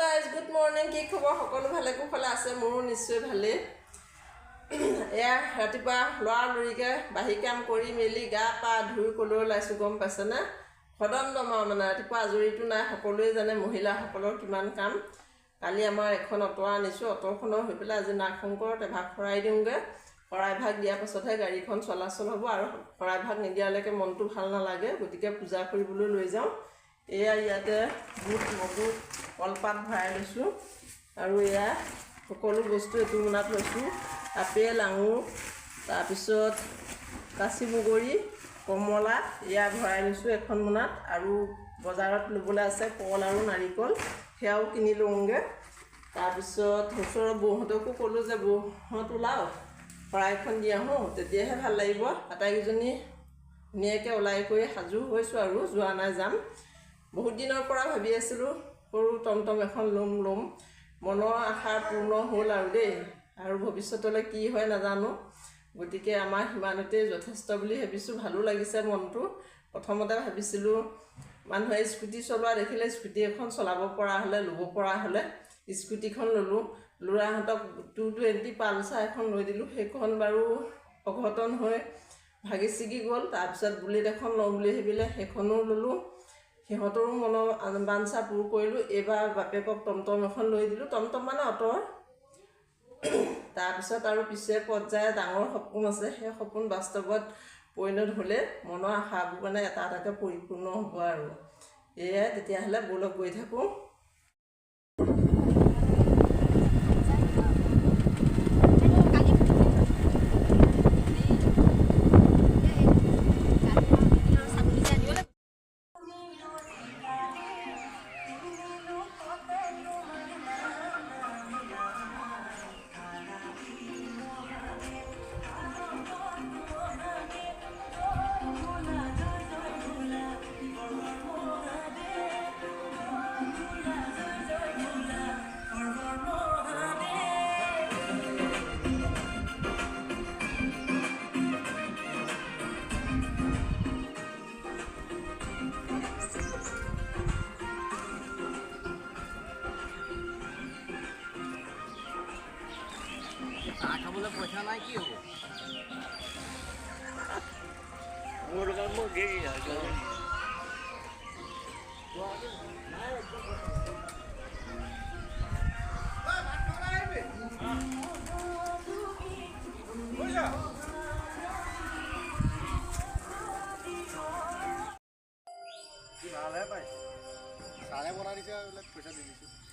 guys good morning কি খবৰ সকলো ভালে কুশলে আছে মোৰো নিশ্চয় ভালেই এয়া ৰাতিপুৱা লৰালৰিকে বাহি কাম কৰি মেলি গা পা ধুই কলৈ ওলাইছোঁ গম পাইছেনে সদম দমা মানে ৰাতিপুৱা আজৰিটো নাই সকলোৱে জানে মহিলাসকলৰ কিমান কাম কালি আমাৰ এখন অটো আনিছোঁ অটোখনৰ হৈ পেলাই আজি নাগশংকৰত এভাগ খৰাই দিওঁগৈ খৰাই ভাগ দিয়াৰ পাছতহে গাড়ীখন চলাচল হ'ব আৰু খৰাই ভাগ নিদিয়ালৈকে মনটো ভাল নালাগে গতিকে পূজা কৰিবলৈ লৈ যাওঁ এয়া ইয়াতে বুট মগু কলপাত ভৰাই লৈছোঁ আৰু এয়া সকলো বস্তু এইটো মোনাত লৈছোঁ আপেল আঙুৰ তাৰপিছত কাচি বগৰী কমলা এয়া ভৰাই লৈছোঁ এখন মোনাত আৰু বজাৰত ল'বলৈ আছে কল আৰু নাৰিকল সেয়াও কিনি লওঁগৈ তাৰপিছত ওচৰৰ বৌহঁতকো ক'লোঁ যে বৌহঁত ওলাও শৰাইখন দি আহোঁ তেতিয়াহে ভাল লাগিব আটাইকেইজনী ধুনীয়াকৈ ওলাই কৰি সাজু হৈছোঁ আৰু যোৱা নাই যাম বহুত দিনৰ পৰা ভাবি আছিলোঁ সৰু টমটম এখন ল'ম মনৰ আশা পূৰ্ণ হ'ল আৰু দেই আৰু ভৱিষ্যতলৈ কি হয় নাজানো গতিকে আমাৰ সিমানতেই যথেষ্ট বুলি ভাবিছোঁ ভালো লাগিছে মনটো প্ৰথমতে ভাবিছিলোঁ মানুহে স্কুটি চলোৱা দেখিলে স্কুটি এখন চলাব পৰা হ'লে ল'ব পৰা হ'লে স্কুটিখন ল'লোঁ ল'ৰাহঁতক 220 পালচাৰ এখন লৈ দিলোঁ সেইখন বাৰু অঘটন হৈ ভাগি ছিগি গ'ল তাৰপিছত বুলেট এখন লওঁ বুলি ভাবিলে সেইখনো ল'লোঁ সিহঁতৰো মনৰ বাঞ্ছা পূৰ কৰিলোঁ এইবাৰ বাপেকক টমটম এখন লৈ দিলোঁ টমটম মানে অ'টোৰ তাৰপিছত আৰু পিছে পৰ্যায়ে ডাঙৰ সপোন আছে সেই সপোন বাস্তৱত পৰিণত হ'লে মনৰ আশাবোৰ মানে এটা এটাকৈ পৰিপূৰ্ণ হ'ব আৰু এয়াই তেতিয়াহ'লে ব'লক গৈ থাকোঁ খাবলৈ পইচা নাই কি হ'ব মোৰ লগত মোৰ গেৰি ভালহে পাইছে ছাৰে বনাই দিছে এইবিলাক পইচা দি দিছোঁ